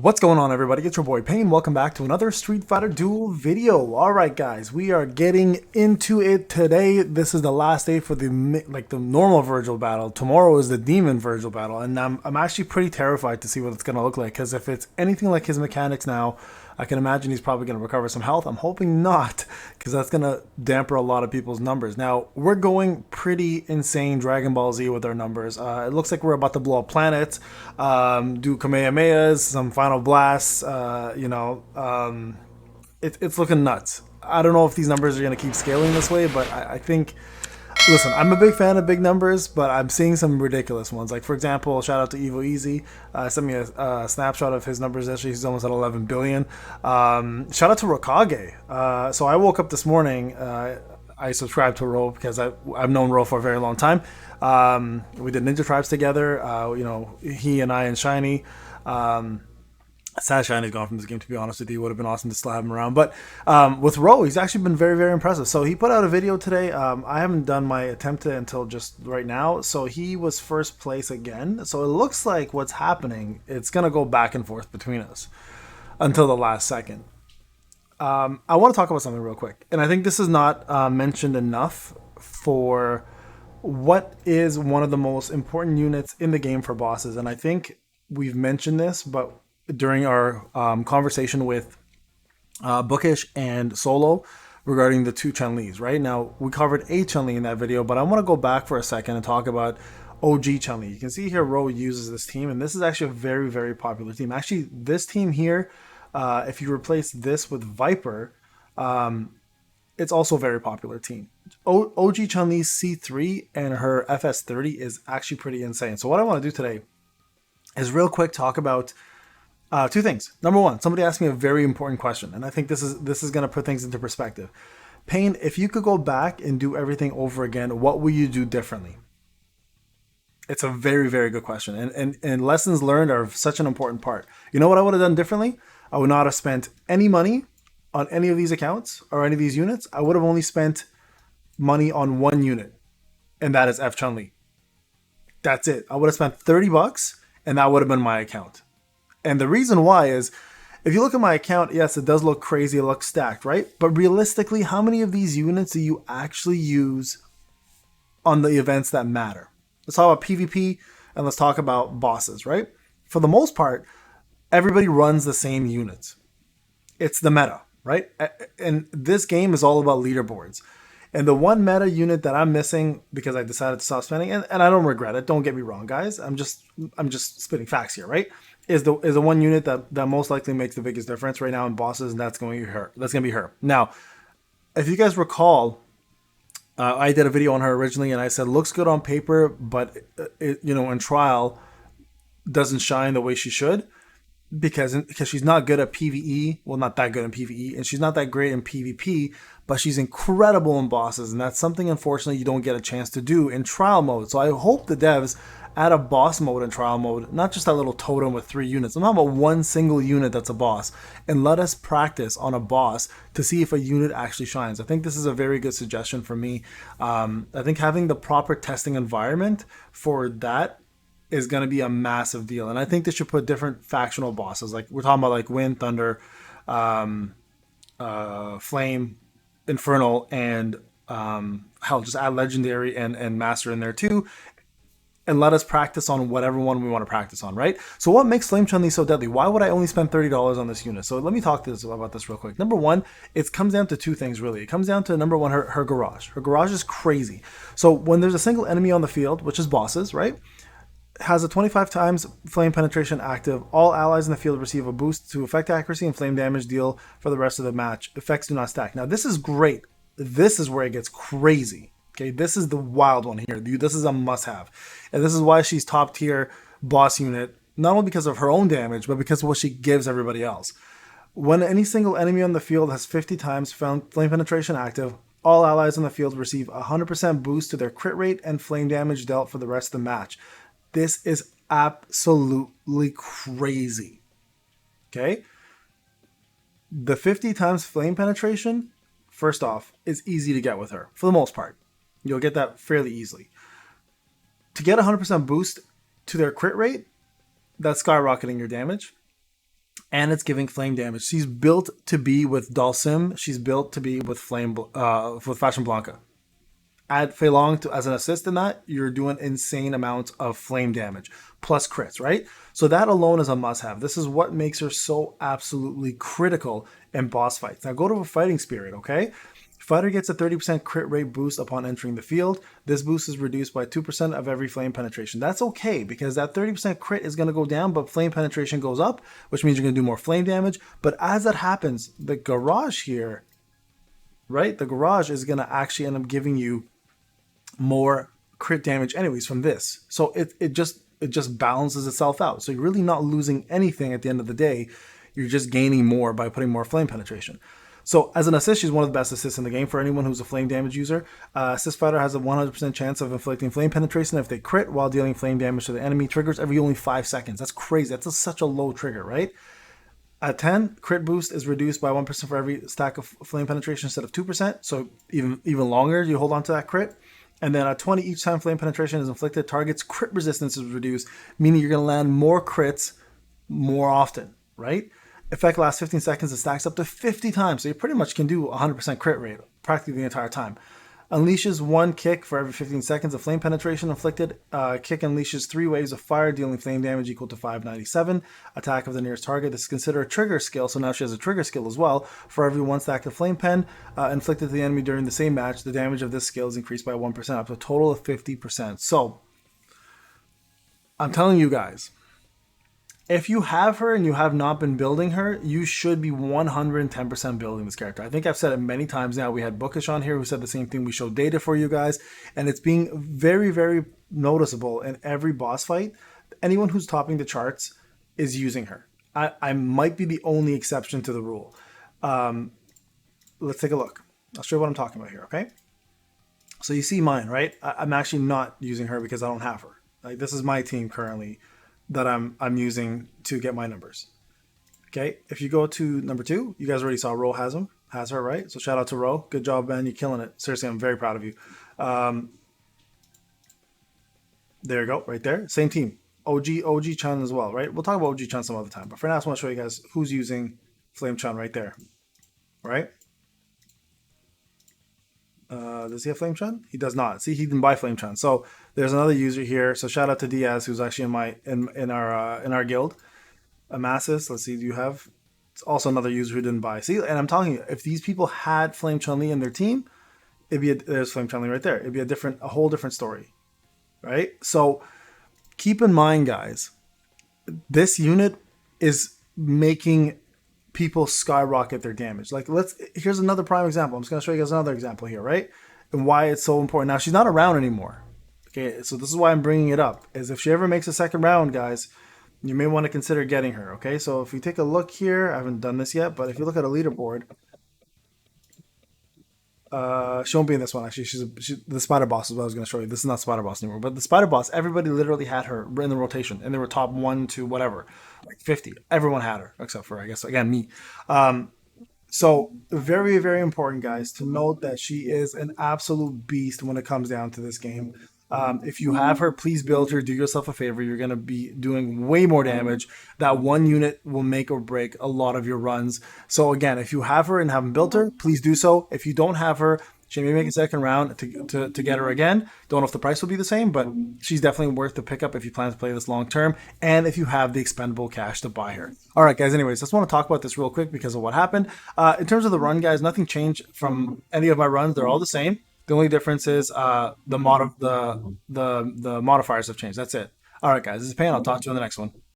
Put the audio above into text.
What's going on, everybody? It's your boy Payne. Welcome back to another Street Fighter Duel video. All right, guys, we are getting into it today. This is the last day for the normal Virgil battle. Tomorrow is the Demon Virgil battle, and I'm actually pretty terrified to see what it's gonna look like. Because if it's anything like his mechanics now, I can imagine he's probably gonna recover some health. I'm hoping not, because that's gonna damper a lot of people's numbers. Now we're going pretty insane Dragon Ball Z with our numbers. It looks like we're about to blow up planets, do Kamehamehas, some final blasts. It's looking nuts. I don't know if these numbers are going to keep scaling this way, but I think, listen, I'm a big fan of big numbers, but I'm seeing some ridiculous ones. Like, for example, shout out to Evo Easy. Sent me a snapshot of his numbers yesterday. He's almost at 11 billion. Shout out to Rokage. So I woke up this morning. I subscribed to Ro because I've known Ro for a very long time. We did Ninja Tribes together. He and I and Shiny. Sad Shiny's gone from this game, to be honest with you. It would have been awesome to still have him around. But with Ro, he's actually been very, very impressive. So he put out a video today. I haven't done my attempt to until just right now. So he was first place again. So it looks like what's happening, it's going to go back and forth between us until the last second. I want to talk about something real quick. And I think this is not mentioned enough for what is one of the most important units in the game for bosses. And I think we've mentioned this, but during our conversation with Bookish and Solo regarding the two Chun-Lis, right? Now, we covered a Chun-Li in that video, but I want to go back for a second and talk about OG Chun-Li. You can see here Ro uses this team, and this is actually a very, very popular team. Actually, this team here, if you replace this with Viper, it's also a very popular team. OG Chun-Li's C3 and her FS30 is actually pretty insane. So what I want to do today is real quick talk about two things. Number one, somebody asked me a very important question, and I think this is going to put things into perspective. Payne, if you could go back and do everything over again, what would you do differently? It's a very, very good question, and lessons learned are such an important part. You know what I would have done differently? I would not have spent any money on any of these accounts or any of these units. I would have only spent money on one unit, and that is F Chun-Li. That's it. I would have spent $30, and that would have been my account. And the reason why is, if you look at my account, yes, it does look crazy. It looks stacked, right? But realistically, how many of these units do you actually use on the events that matter? Let's talk about PvP and let's talk about bosses, right? For the most part, everybody runs the same units. It's the meta, right? And this game is all about leaderboards. And the one meta unit that I'm missing because I decided to stop spending, and I don't regret it. Don't get me wrong, guys. I'm just spitting facts here, right? Is the one unit that most likely makes the biggest difference right now in bosses, and that's going to be her. That's going to be her. Now, if you guys recall, I did a video on her originally, and I said looks good on paper, but in trial doesn't shine the way she should. Because she's not good at PvE, well, not that good in PvE, and she's not that great in PvP, but she's incredible in bosses, and that's something, unfortunately, you don't get a chance to do in trial mode. So I hope the devs add a boss mode in trial mode, not just that little totem with 3 units. I'm talking about one single unit that's a boss, and let us practice on a boss to see if a unit actually shines. I think this is a very good suggestion for me. I think having the proper testing environment for that is going to be a massive deal. And I think they should put different factional bosses. Like we're talking about like Wind, Thunder, Flame, Infernal, and hell, just add Legendary and Master in there too. And let us practice on whatever one we want to practice on, right? So what makes Flame Chun-Li so deadly? Why would I only spend $30 on this unit? So let me talk about this real quick. Number one, it comes down to two things, really. It comes down to, number one, her garage. Her garage is crazy. So when there's a single enemy on the field, which is bosses, right? Has a 25 times flame penetration active. All allies in the field receive a boost to effect accuracy and flame damage deal for the rest of the match. Effects do not stack. Now, this is great. This is where it gets crazy. Okay, this is the wild one here. This is a must-have. And this is why she's top tier boss unit, not only because of her own damage, but because of what she gives everybody else. When any single enemy on the field has 50 times flame penetration active, all allies in the field receive a 100% boost to their crit rate and flame damage dealt for the rest of the match. This is absolutely crazy. Okay? The 50 times flame penetration, first off, is easy to get with her, for the most part. You'll get that fairly easily. To get 100% boost to their crit rate, that's skyrocketing your damage. and it's giving flame damage. She's built to be with Dulcim. She's built to be with with Fashion Blanca. Add Fei Long as an assist in that, you're doing insane amounts of flame damage plus crits, right? So that alone is a must-have. This is what makes her so absolutely critical in boss fights. Now go to a fighting spirit, okay? Fighter gets a 30% crit rate boost upon entering the field. This boost is reduced by 2% of every flame penetration. That's okay because that 30% crit is going to go down, but flame penetration goes up, which means you're going to do more flame damage. But as that happens, the garage here, right? The garage is going to actually end up giving you more crit damage anyways from this. So it just balances itself out. So you're really not losing anything at the end of the day. You're just gaining more by putting more flame penetration. So as an assist, she's one of the best assists in the game for anyone who's a flame damage user. Assist fighter has a 100% chance of inflicting flame penetration if they crit while dealing flame damage to the enemy. Triggers every only 5 seconds. That's crazy. That's such a low trigger, right? At 10, crit boost is reduced by 1% for every stack of flame penetration instead of 2%. So even longer you hold on to that crit. And then at 20, each time flame penetration is inflicted, target's crit resistance is reduced, meaning you're going to land more crits more often, right? Effect lasts 15 seconds. It stacks up to 50 times. So you pretty much can do 100% crit rate practically the entire time. Unleashes one kick for every 15 seconds of flame penetration inflicted. Kick unleashes 3 waves of fire, dealing flame damage equal to 597. Attack of the nearest target. This is considered a trigger skill, so now she has a trigger skill as well. For every 1 stack of flame pen inflicted to the enemy during the same match, the damage of this skill is increased by 1%, up to a total of 50%. So, I'm telling you guys, if you have her and you have not been building her, you should be 110% building this character. I think I've said it many times now. We had Bookish on here who said the same thing. We showed data for you guys, and it's being very, very noticeable in every boss fight. Anyone who's topping the charts is using her. I might be the only exception to the rule. Let's take a look. I'll show you what I'm talking about here, okay? So you see mine, right? I'm actually not using her because I don't have her. Like, this is my team currently that I'm using to get my numbers. Okay, if you go to number 2, you guys already saw Ro has her, right? So shout out to Ro. Good job, man. You're killing it. Seriously, I'm very proud of you. There you go, right there. Same team. OG Chun as well, right? We'll talk about OG Chun some other time. But for now, I just want to show you guys who's using Flame Chun right there, right? Does he have Flame Chun? He does not. See, he didn't buy Flame Chun. So there's another user here. So shout out to Diaz, who's actually in our guild. Amasis, let's see, do you have? It's also another user who didn't buy. See, and I'm telling you, if these people had Flame Chun-Li in their team, there's Flame Chun-Li right there. It'd be a whole different story, right? So keep in mind, guys, this unit is making people skyrocket their damage. Like, here's another prime example. I'm just gonna show you guys another example here, right? And why it's so important. Now, she's not around anymore. Okay, so this is why I'm bringing it up. Is if she ever makes a second round, guys, you may want to consider getting her. Okay, so if you take a look here, I haven't done this yet, but if you look at a leaderboard, she won't be in this one actually. The spider boss is what I was going to show you. This is not spider boss anymore, but the spider boss, everybody literally had her in the rotation, and they were top 1 to whatever, like 50. Everyone had her except for, I guess, again, me. So very, very important, guys, to note that she is an absolute beast when it comes down to this game. If you have her, please build her. Do yourself a favor. You're going to be doing way more damage. That one unit will make or break a lot of your runs. So again, if you have her and haven't built her, please do so. If you don't have her, she may make a second round to get her again. Don't know if the price will be the same, but she's definitely worth the pickup if you plan to play this long term and if you have the expendable cash to buy her. All right, guys, anyways, just want to talk about this real quick because of what happened. In terms of the run, guys, nothing changed from any of my runs. They're all the same. The only difference is the modifiers have changed. That's it. All right, guys, this is Payne. I'll talk to you on the next one.